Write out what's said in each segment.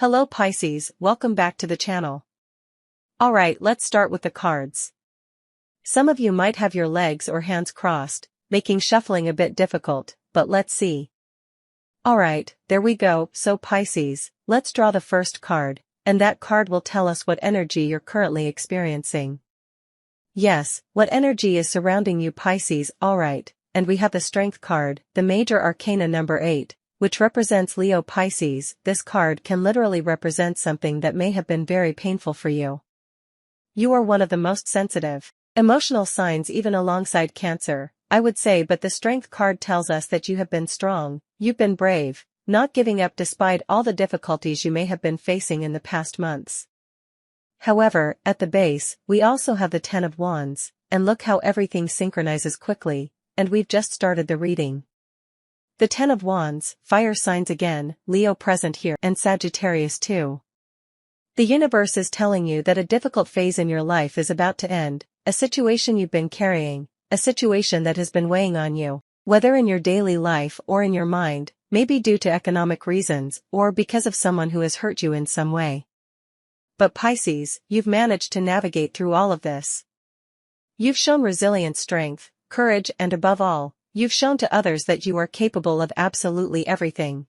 Hello Pisces, welcome back to the channel. Alright, let's start with the cards. Some of you might have your legs or hands crossed, making shuffling a bit difficult, but let's see. Alright, there we go. So Pisces, let's draw the first card, and that card will tell us what energy you're currently experiencing. Yes, what energy is surrounding you Pisces. Alright, and we have the Strength card, the major arcana number 8. Which represents Leo Pisces. This card can literally represent something that may have been very painful for you. You are one of the most sensitive, emotional signs even alongside Cancer, I would say, but the Strength card tells us that you have been strong, you've been brave, not giving up despite all the difficulties you may have been facing in the past months. However, at the base, we also have the Ten of Wands, and look how everything synchronizes quickly, and we've just started the reading. The Ten of Wands, fire signs again, Leo present here, and Sagittarius too. The universe is telling you that a difficult phase in your life is about to end, a situation you've been carrying, a situation that has been weighing on you, whether in your daily life or in your mind, maybe due to economic reasons or because of someone who has hurt you in some way. But Pisces, you've managed to navigate through all of this. You've shown resilient strength, courage, and above all, you've shown to others that you are capable of absolutely everything.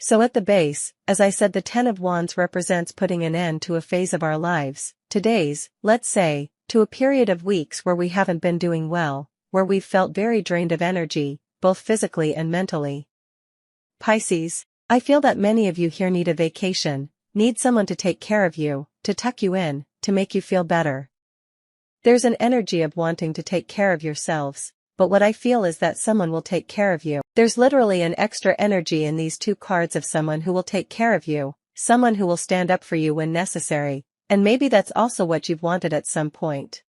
So at the base, as I said, the Ten of Wands represents putting an end to a phase of our lives, to days, let's say, to a period of weeks where we haven't been doing well, where we've felt very drained of energy, both physically and mentally. Pisces, I feel that many of you here need a vacation, need someone to take care of you, to tuck you in, to make you feel better. There's an energy of wanting to take care of yourselves. But what I feel is that someone will take care of you. There's literally an extra energy in these two cards of someone who will take care of you, someone who will stand up for you when necessary, and maybe that's also what you've wanted at some point.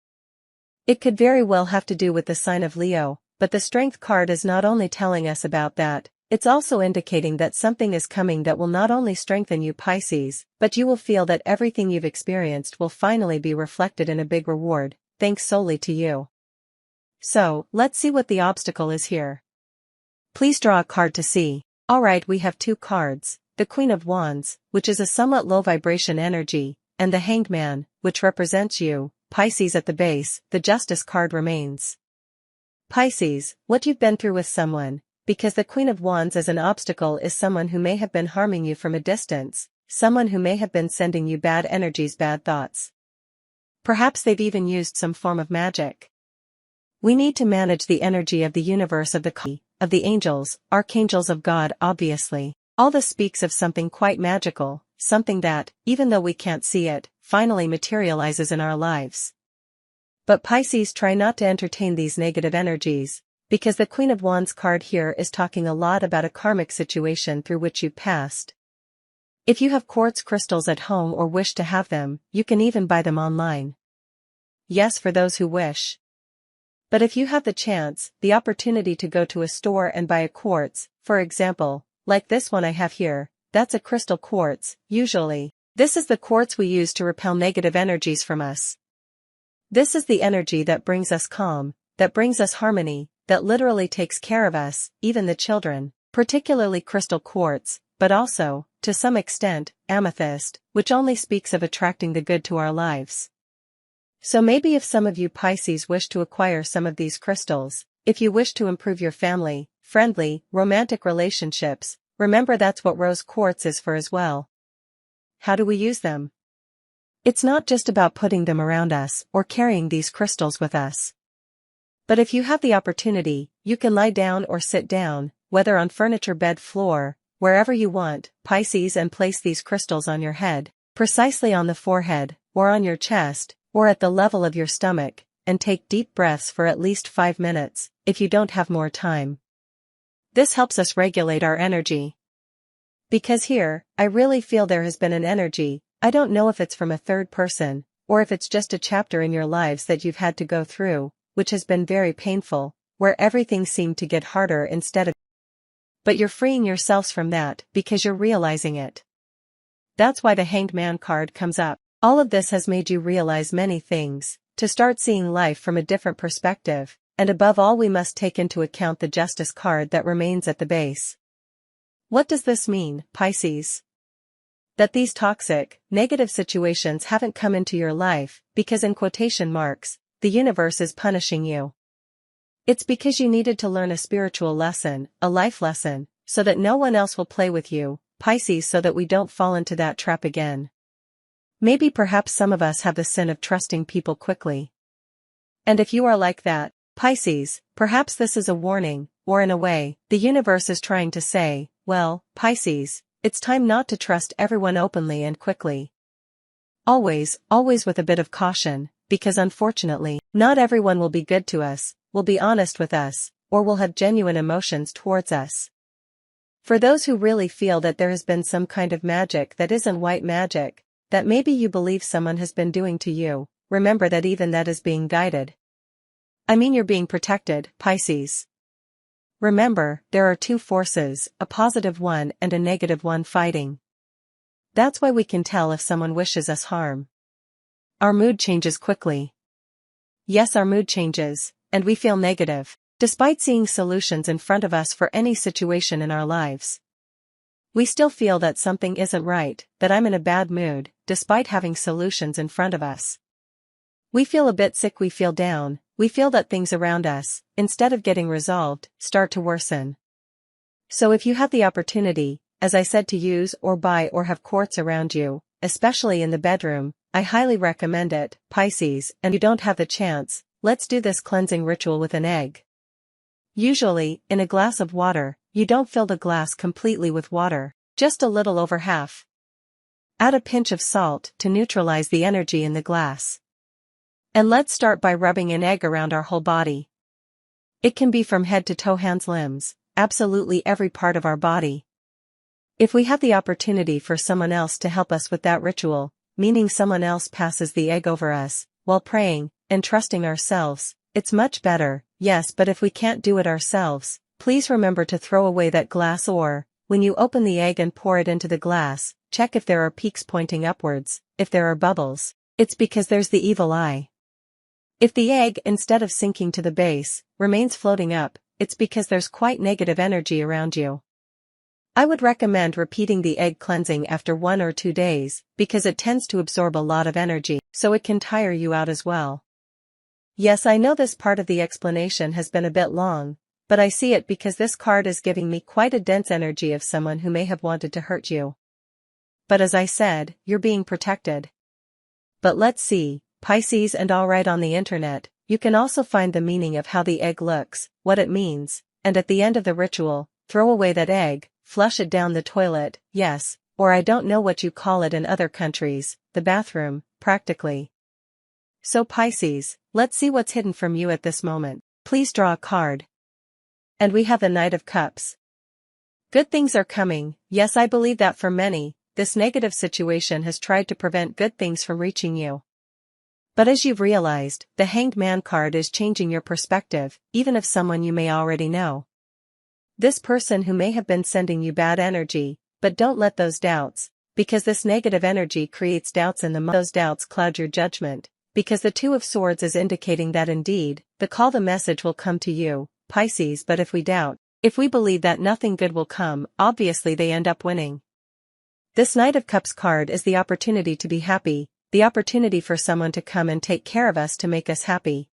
It could very well have to do with the sign of Leo, but the Strength card is not only telling us about that, it's also indicating that something is coming that will not only strengthen you Pisces, but you will feel that everything you've experienced will finally be reflected in a big reward, thanks solely to you. So, let's see what the obstacle is here. Please draw a card to see. Alright, we have two cards, the Queen of Wands, which is a somewhat low vibration energy, and the Hanged Man, which represents you, Pisces at the base. The Justice card remains. Pisces, what you've been through with someone, because the Queen of Wands as an obstacle is someone who may have been harming you from a distance, someone who may have been sending you bad energies, bad thoughts. Perhaps they've even used some form of magic. We need to manage the energy of the universe, of the angels, archangels of God. Obviously, all this speaks of something quite magical, something that, even though we can't see it, finally materializes in our lives. But Pisces, try not to entertain these negative energies, because the Queen of Wands card here is talking a lot about a karmic situation through which you've passed. If you have quartz crystals at home or wish to have them, you can even buy them online. Yes, for those who wish. But if you have the chance, the opportunity to go to a store and buy a quartz, for example, like this one I have here, that's a crystal quartz, usually. This is the quartz we use to repel negative energies from us. This is the energy that brings us calm, that brings us harmony, that literally takes care of us, even the children, particularly crystal quartz, but also, to some extent, amethyst, which only speaks of attracting the good to our lives. So maybe if some of you Pisces wish to acquire some of these crystals, if you wish to improve your family, friendly, romantic relationships, remember that's what rose quartz is for as well. How do we use them? It's not just about putting them around us or carrying these crystals with us. But if you have the opportunity, you can lie down or sit down, whether on furniture, bed, floor, wherever you want, Pisces, and place these crystals on your head, precisely on the forehead, or on your chest, or at the level of your stomach, and take deep breaths for at least 5 minutes, if you don't have more time. This helps us regulate our energy. Because here, I really feel there has been an energy, I don't know if it's from a third person, or if it's just a chapter in your lives that you've had to go through, which has been very painful, where everything seemed to get harder instead of. But you're freeing yourselves from that, because you're realizing it. That's why the Hanged Man card comes up. All of this has made you realize many things, to start seeing life from a different perspective, and above all we must take into account the Justice card that remains at the base. What does this mean, Pisces? that these toxic, negative situations haven't come into your life because in quotation marks, the universe is punishing you. It's because you needed to learn a spiritual lesson, a life lesson, so that no one else will play with you, Pisces, so that we don't fall into that trap again. Maybe perhaps some of us have the sin of trusting people quickly. And if you are like that, Pisces, perhaps this is a warning, or in a way, the universe is trying to say, well, Pisces, it's time not to trust everyone openly and quickly. Always with a bit of caution, because unfortunately, not everyone will be good to us, will be honest with us, or will have genuine emotions towards us. For those who really feel that there has been some kind of magic that isn't white magic, that maybe you believe someone has been doing to you, remember that even that is being guided. I mean, you're being protected, Pisces. Remember, there are two forces, a positive one and a negative one fighting. That's why we can tell if someone wishes us harm. Our mood changes quickly. Yes, our mood changes, and we feel negative, despite seeing solutions in front of us for any situation in our lives. We still feel that something isn't right, that I'm in a bad mood, despite having solutions in front of us. We feel a bit sick, we feel down, we feel that things around us, instead of getting resolved, start to worsen. So if you have the opportunity, as I said, to use or buy or have quartz around you, especially in the bedroom, I highly recommend it, Pisces, and you don't have the chance, let's do this cleansing ritual with an egg. Usually, in a glass of water, you don't fill the glass completely with water, just a little over half. Add a pinch of salt to neutralize the energy in the glass. And let's start by rubbing an egg around our whole body. It can be from head to toe, hands, limbs, absolutely every part of our body. If we have the opportunity for someone else to help us with that ritual, meaning someone else passes the egg over us, while praying, and trusting ourselves, it's much better, yes, but if we can't do it ourselves, please remember to throw away that glass, or, when you open the egg and pour it into the glass, check if there are peaks pointing upwards. If there are bubbles, it's because there's the evil eye. If the egg, instead of sinking to the base, remains floating up, it's because there's quite negative energy around you. I would recommend repeating the egg cleansing after 1 or 2 days, because it tends to absorb a lot of energy, so it can tire you out as well. Yes, I know this part of the explanation has been a bit long, but I see it because this card is giving me quite a dense energy of someone who may have wanted to hurt you. But as I said, you're being protected. But let's see, Pisces, and alright, on the internet, you can also find the meaning of how the egg looks, what it means, and at the end of the ritual, throw away that egg, flush it down the toilet, yes, or I don't know what you call it in other countries, the bathroom, practically. So Pisces, let's see what's hidden from you at this moment. Please draw a card. And we have the Knight of Cups. Good things are coming. Yes, I believe that for many, this negative situation has tried to prevent good things from reaching you. But as you've realized, the Hanged Man card is changing your perspective, even of someone you may already know. This person who may have been sending you bad energy, but don't let those doubts, because this negative energy creates doubts in the mind. Those doubts cloud your judgment, because the Two of Swords is indicating that indeed, the message will come to you, Pisces, but if we doubt, if we believe that nothing good will come, obviously they end up winning. This Knight of Cups card is the opportunity to be happy, the opportunity for someone to come and take care of us to make us happy.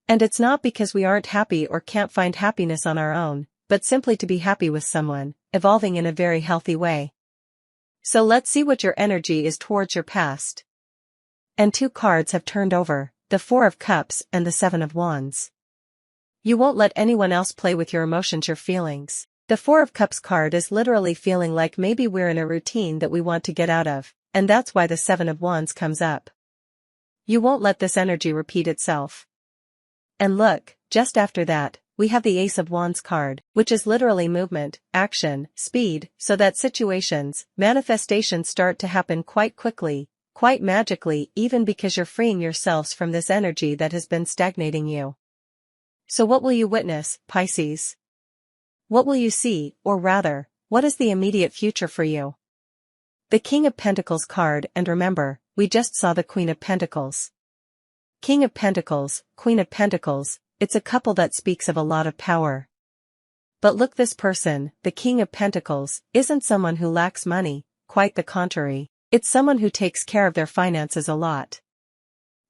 And it's not because we aren't happy or can't find happiness on our own, but simply to be happy with someone, evolving in a very healthy way. So let's see what your energy is towards your past. And 2 cards have turned over, the Four of Cups and the Seven of Wands. You won't let anyone else play with your emotions, your feelings. The Four of Cups card is literally feeling like maybe we're in a routine that we want to get out of, and that's why the Seven of Wands comes up. You won't let this energy repeat itself. And look, just after that, we have the Ace of Wands card, which is literally movement, action, speed, so that situations, manifestations start to happen quite quickly, quite magically, even because you're freeing yourselves from this energy that has been stagnating you. So what will you witness, Pisces? What will you see, or rather, what is the immediate future for you? The King of Pentacles card, and remember, we just saw the Queen of Pentacles. King of Pentacles, Queen of Pentacles, it's a couple that speaks of a lot of power. But look, this person, the King of Pentacles, isn't someone who lacks money, quite the contrary. It's someone who takes care of their finances a lot.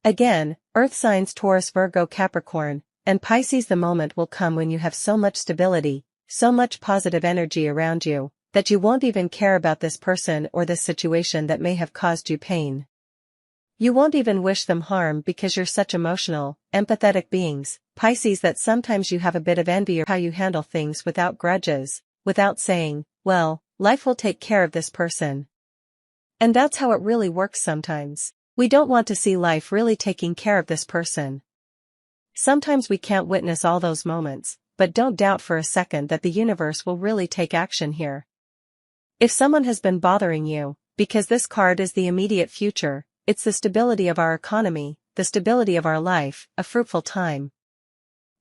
Again, Earth signs Taurus, Virgo, Capricorn, and Pisces. The moment will come when you have so much stability, so much positive energy around you, that you won't even care about this person or this situation that may have caused you pain. You won't even wish them harm because you're such emotional, empathetic beings, Pisces, that sometimes you have a bit of envy of how you handle things without grudges, without saying, well, life will take care of this person. And that's how it really works sometimes. We don't want to see life really taking care of this person. Sometimes we can't witness all those moments, but don't doubt for a second that the universe will really take action here. If someone has been bothering you, because this card is the immediate future, it's the stability of our economy, the stability of our life, a fruitful time.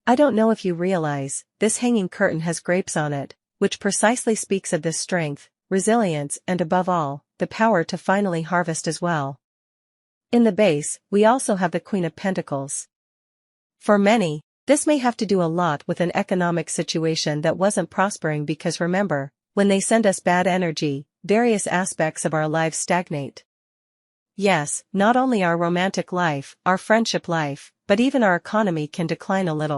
I don't know if you realize, this hanging curtain has grapes on it, which precisely speaks of this strength, resilience, and above all, the power to finally harvest as well. In the base, we also have the Queen of Pentacles. For many, this may have to do a lot with an economic situation that wasn't prospering, because remember, when they send us bad energy, various aspects of our lives stagnate. Yes, not only our romantic life, our friendship life, but even our economy can decline a little.